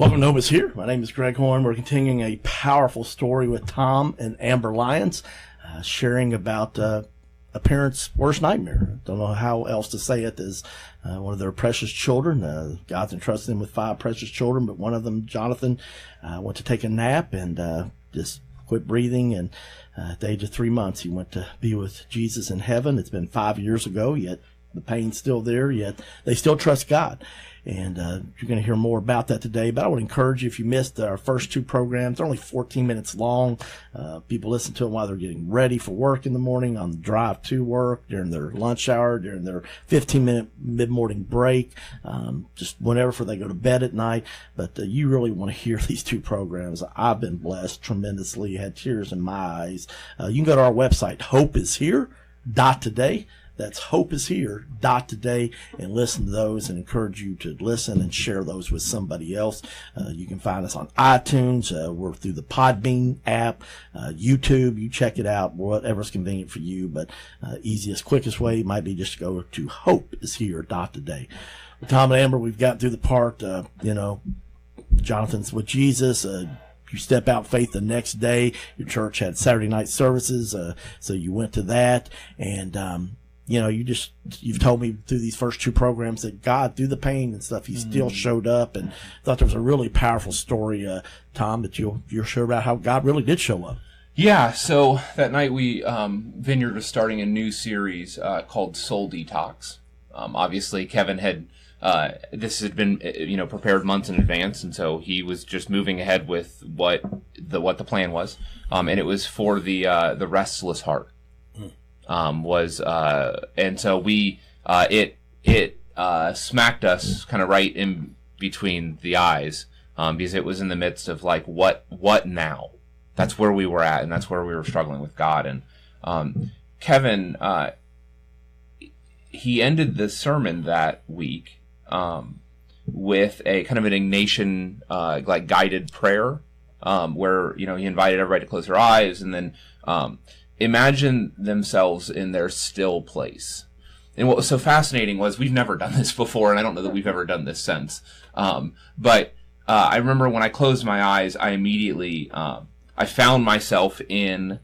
Welcome to Hope is Here. My name is Greg Horn. We're continuing a powerful story with Tom and Amber Lyons, sharing about a parent's worst nightmare. Don't know how else to say it. Is one of their precious children. God's entrusted them with 5 precious children, but one of them, Jonathan, went to take a nap and just quit breathing. And at the age of 3 months, he went to be with Jesus in heaven. It's been 5 years ago, yet the pain's still there, yet they still trust God. And you're going to hear more about that today. But I would encourage you, if you missed our first 2 programs, they're only 14 minutes long. People listen to them while they're getting ready for work in the morning, on the drive to work, during their lunch hour, during their 15-minute mid-morning break, just whenever they go to bed at night. But you really want to hear these 2 programs. I've been blessed tremendously, had tears in my eyes. You can go to our website, hopeishere.today. That's hopeishere.today, and listen to those, and encourage you to listen and share those with somebody else. You can find us on iTunes. We're through the Podbean app, YouTube. You check it out, whatever's convenient for you. But easiest, quickest way might be just to go to hopeishere.today. With Tom and Amber, we've gotten through the part, Jonathan's with Jesus. You step out faith the next day. Your church had Saturday night services, so you went to that, and you've told me through these first 2 programs that God, through the pain and stuff, He still showed up, and thought there was a really powerful story, Tom, that you're sure about how God really did show up. Yeah, so that night Vineyard was starting a new series called Soul Detox. Obviously, Kevin had this had been prepared months in advance, and so he was just moving ahead with what the plan was, and it was for the restless heart. And so we it smacked us kind of right in between the eyes, because it was in the midst of like what now. That's where we were at, and that's where we were struggling with God. And Kevin, he ended the sermon that week with a kind of an Ignatian guided prayer, where he invited everybody to close their eyes, and then imagine themselves in their still place. And what was so fascinating was we've never done this before, and I don't know that we've ever done this since. But I remember when I closed my eyes, I immediately I found myself in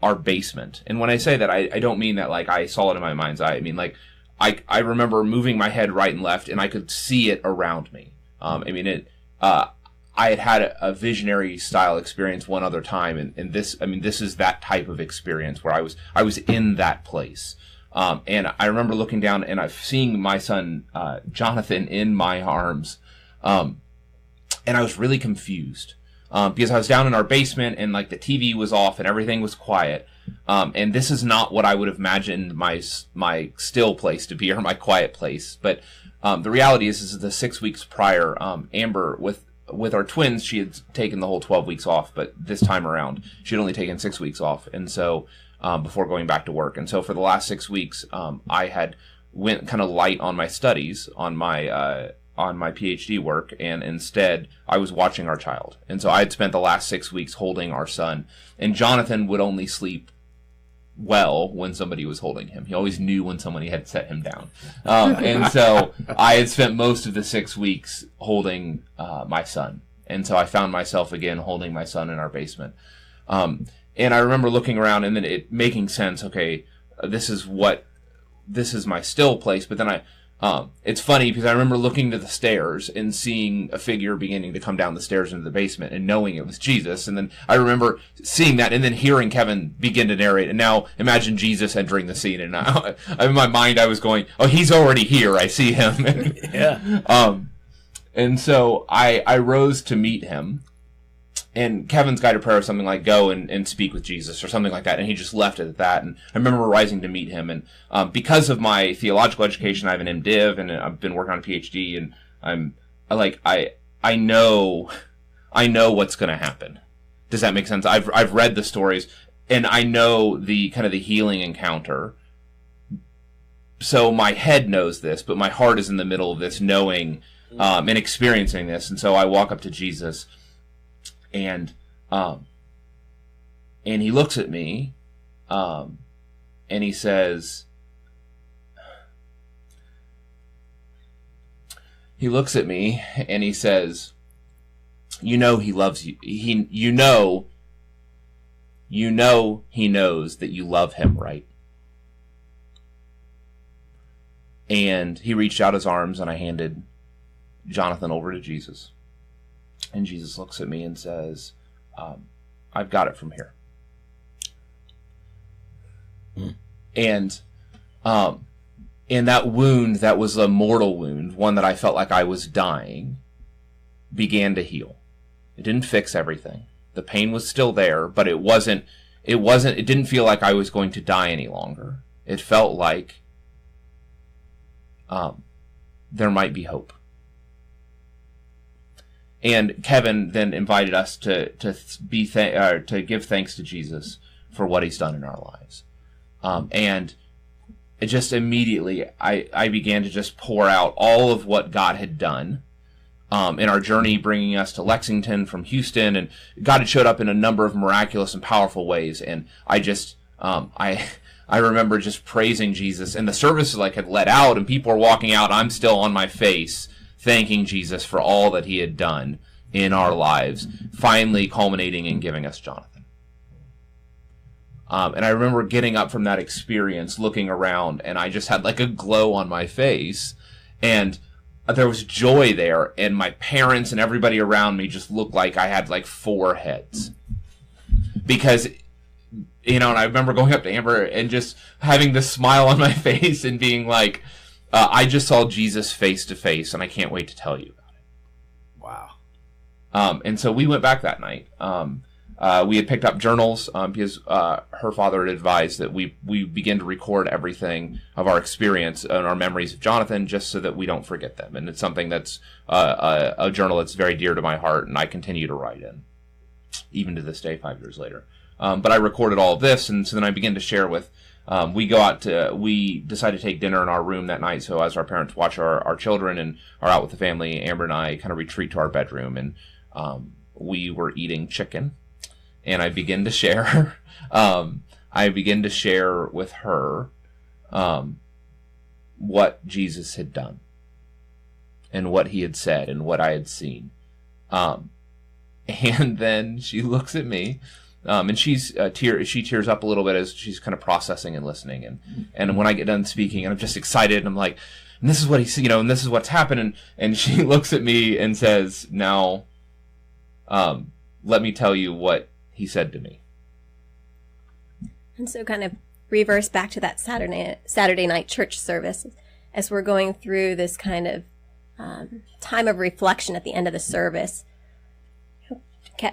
our basement. And when I say that, I don't mean that like I saw it in my mind's eye. I mean like I remember moving my head right and left, and I could see it around me. I had a visionary style experience one other time, and this is that type of experience where I was in that place. And I remember looking down and seeing my son, Jonathan, in my arms. And I was really confused, because I was down in our basement, and like the TV was off and everything was quiet. And this is not what I would have imagined my still place to be, or my quiet place. But, the reality is the 6 weeks prior, Amber, with our twins, she had taken the whole 12 weeks off, but this time around, she had only taken 6 weeks off, and so before going back to work. And so for the last 6 weeks, I had went kind of light on my studies, on my PhD work, and instead I was watching our child. And so I had spent the last 6 weeks holding our son, and Jonathan would only sleep well when somebody was holding him. He always knew when somebody had set him down. And so I had spent most of the 6 weeks holding my son. And so I found myself again holding my son in our basement. And I remember looking around and then it making sense. Okay, this is my still place. But then it's funny because I remember looking to the stairs and seeing a figure beginning to come down the stairs into the basement and knowing it was Jesus. And then I remember seeing that and then hearing Kevin begin to narrate. And now imagine Jesus entering the scene. And in my mind, I was going, oh, he's already here. I see him. Yeah. And so I rose to meet him. And Kevin's guided prayer was something like, go and speak with Jesus, or something like that. And he just left it at that. And I remember rising to meet him. And because of my theological education, I have an MDiv, and I've been working on a PhD, and I know what's going to happen. Does that make sense? I've read the stories, and I know the kind of the healing encounter. So my head knows this, but my heart is in the middle of this, knowing and experiencing this. And so I walk up to Jesus. And he looks at me, and he says, you know he loves you. You know he knows that you love him, right? And he reached out his arms, and I handed Jonathan over to Jesus. And Jesus looks at me and says, I've got it from here. And that wound that was a mortal wound, one that I felt like I was dying, began to heal. It didn't fix everything. The pain was still there, but it didn't feel like I was going to die any longer. It felt like there might be hope. And Kevin then invited us to give thanks to Jesus for what he's done in our lives. And it just immediately, I began to just pour out all of what God had done in our journey, bringing us to Lexington from Houston, and God had showed up in a number of miraculous and powerful ways. And I just, I remember just praising Jesus, and the service had let out, and people were walking out. I'm still on my face, thanking Jesus for all that he had done in our lives, finally culminating in giving us Jonathan. And I remember getting up from that experience, looking around, and I just had a glow on my face, and there was joy there, and my parents and everybody around me just looked like I had 4 heads. Because, and I remember going up to Amber and just having this smile on my face and being like, I just saw Jesus face to face, and I can't wait to tell you about it. Wow. And so we went back that night. We had picked up journals because her father had advised that we begin to record everything of our experience and our memories of Jonathan, just so that we don't forget them. And it's something that's a journal that's very dear to my heart, and I continue to write in, even to this day, 5 years later. But I recorded all of this, and so then I began to share with. We decided to take dinner in our room that night. So as our parents watch our children and are out with the family, Amber and I kind of retreat to our bedroom, and we were eating chicken. And I begin to share. I begin to share with her what Jesus had done, and what he had said, and what I had seen. And then she looks at me, and she tears up a little bit as she's kind of processing and listening. And when I get done speaking, and I'm just excited, and I'm like, and this is what he's, and this is what's happened. And she looks at me and says, "Now, let me tell you what he said to me." And so kind of reverse back to that Saturday night church service as we're going through this kind of time of reflection at the end of the service.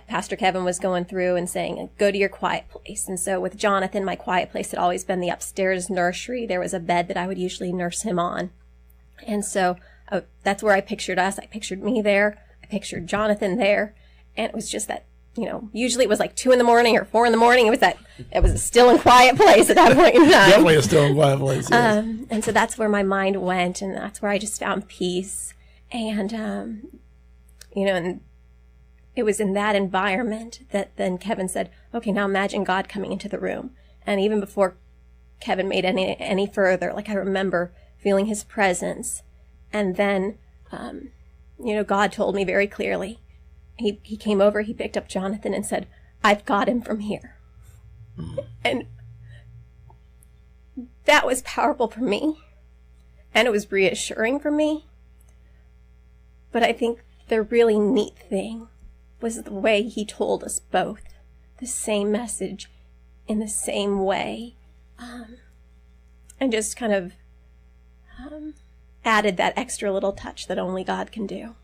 Pastor Kevin was going through and saying, go to your quiet place. And so with Jonathan, my quiet place had always been the upstairs nursery. There was a bed that I would usually nurse him on. And so that's where I pictured us. I pictured me there. I pictured Jonathan there. And it was just that, usually it was 2 a.m. or 4 a.m. It was a still and quiet place at that point in time. Definitely a still and quiet place, yes. And so that's where my mind went, and that's where I just found peace. And, and it was in that environment that then Kevin said, okay, now imagine God coming into the room. And even before Kevin made any further, I remember feeling his presence. And then, God told me very clearly, he came over, he picked up Jonathan and said, I've got him from here. Mm-hmm. And that was powerful for me. And it was reassuring for me. But I think the really neat thing was the way he told us both the same message in the same way. And just kind of added that extra little touch that only God can do.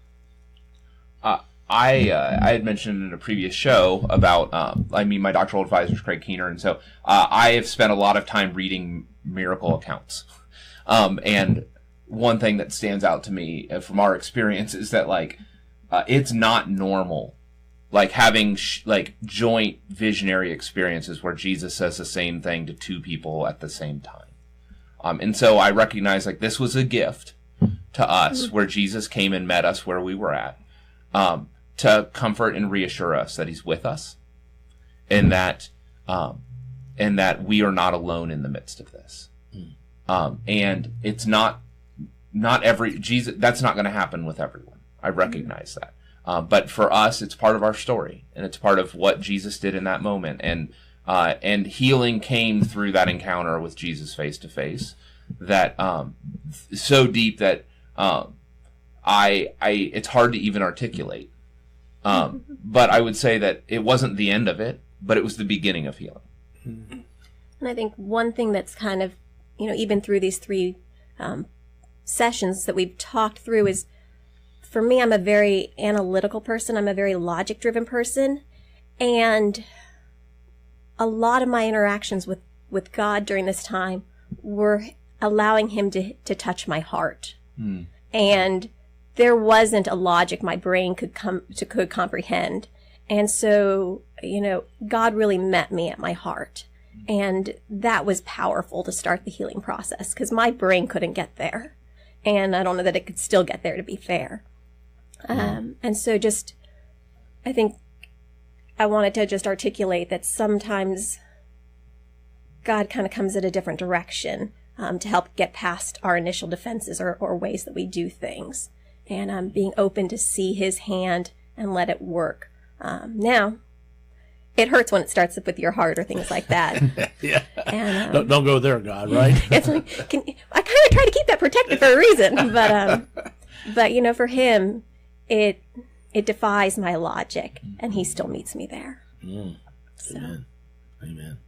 I had mentioned in a previous show about, my doctoral advisor is Craig Keener, and so I have spent a lot of time reading miracle accounts. And one thing that stands out to me from our experience is that, it's not normal, having joint visionary experiences where Jesus says the same thing to 2 people at the same time. And so I recognize, this was a gift to us, where Jesus came and met us where we were at. To comfort and reassure us that he's with us, and that we are not alone in the midst of this. And it's not every Jesus. That's not going to happen with everyone. I recognize that. But for us, it's part of our story, and it's part of what Jesus did in that moment. And healing came through that encounter with Jesus face to face, that so deep that it's hard to even articulate. But I would say that it wasn't the end of it, but it was the beginning of healing. And I think one thing that's kind of, even through these 3 sessions that we've talked through is, for me, I'm a very analytical person. I'm a very logic-driven person. And a lot of my interactions with God during this time were allowing him to touch my heart. And there wasn't a logic my brain could comprehend. And so, God really met me at my heart. And that was powerful to start the healing process, because my brain couldn't get there. And I don't know that it could still get there, to be fair. And so I think I wanted to just articulate that sometimes God kind of comes at a different direction to help get past our initial defenses or ways that we do things. And being open to see his hand and let it work. Now, it hurts when it starts up with your heart or things like that. Yeah. And, don't go there, God, right? It's like, I kind of try to keep that protected for a reason. But for him, it defies my logic, and he still meets me there. So. Amen.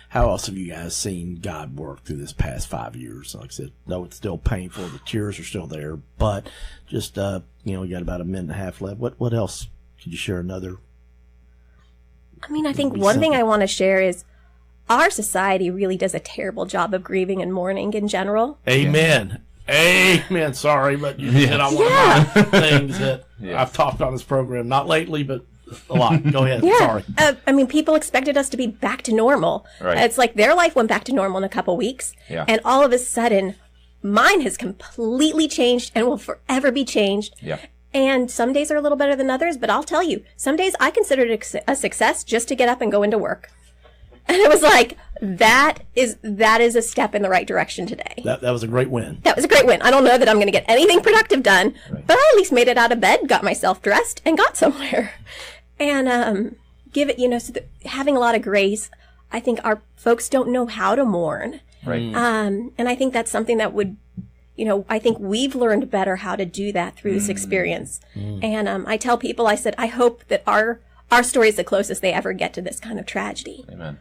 How else have you guys seen God work through this past 5 years? Like I said, no, it's still painful. The tears are still there, but just, we got about a minute and a half left. What else? Could you share another? I think one thing I want to share is our society really does a terrible job of grieving and mourning in general. Amen. Amen. Sorry, but you hit on one of my things that I've talked on this program. Not lately, but a lot. Go ahead. Yeah. Sorry. People expected us to be back to normal. Right. It's like their life went back to normal in a couple weeks. Yeah. And all of a sudden, mine has completely changed and will forever be changed. Yeah. And some days are a little better than others, but I'll tell you, some days I consider it a success just to get up and go into work. And it was like, that is a step in the right direction today. That was a great win. That was a great win. I don't know that I'm going to get anything productive done, but I at least made it out of bed, got myself dressed, and got somewhere. And give it, having a lot of grace. I think our folks don't know how to mourn. Right. And I think that's something that would, I think we've learned better how to do that through this experience. And I tell people, I said, I hope that our story is the closest they ever get to this kind of tragedy. Amen.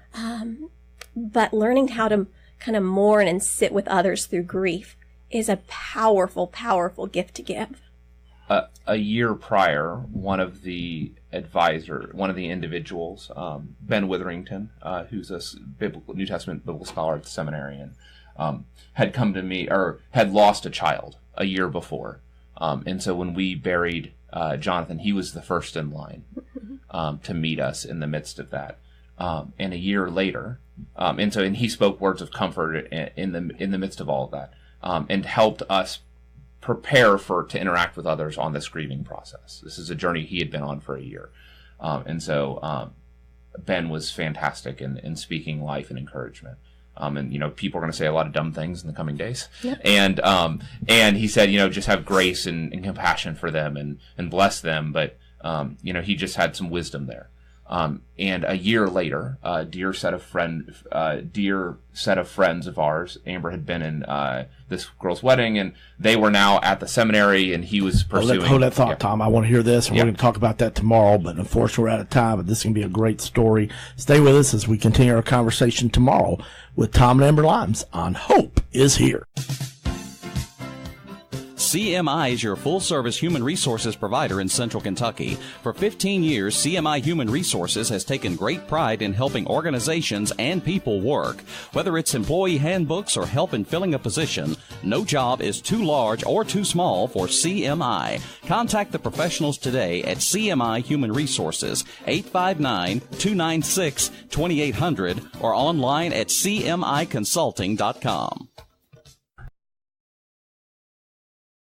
But learning how to kind of mourn and sit with others through grief is a powerful, powerful gift to give. A year prior, one of the individuals, Ben Witherington, who's a New Testament biblical scholar at the seminary, and had come to me, or had lost a child a year before. And so when we buried Jonathan, he was the first in line to meet us in the midst of that. And a year later, and he spoke words of comfort in the midst of all of that, and helped us prepare to interact with others on this grieving process. This is a journey he had been on for a year. And so Ben was fantastic in speaking life and encouragement. And people are going to say a lot of dumb things in the coming days. Yep. And he said, just have grace and compassion for them and bless them. But he just had some wisdom there. And a year later, a dear set of friends of ours, Amber had been in this girl's wedding, and they were now at the seminary, and he was pursuing. Hold that thought, Tom. I want to hear this, and we're going to talk about that tomorrow. But unfortunately, we're out of time. But this is going to be a great story. Stay with us as we continue our conversation tomorrow with Tom and Amber Limes on Hope is Here. CMI is your full-service human resources provider in Central Kentucky. For 15 years, CMI Human Resources has taken great pride in helping organizations and people work. Whether it's employee handbooks or help in filling a position, no job is too large or too small for CMI. Contact the professionals today at CMI Human Resources, 859-296-2800, or online at cmiconsulting.com.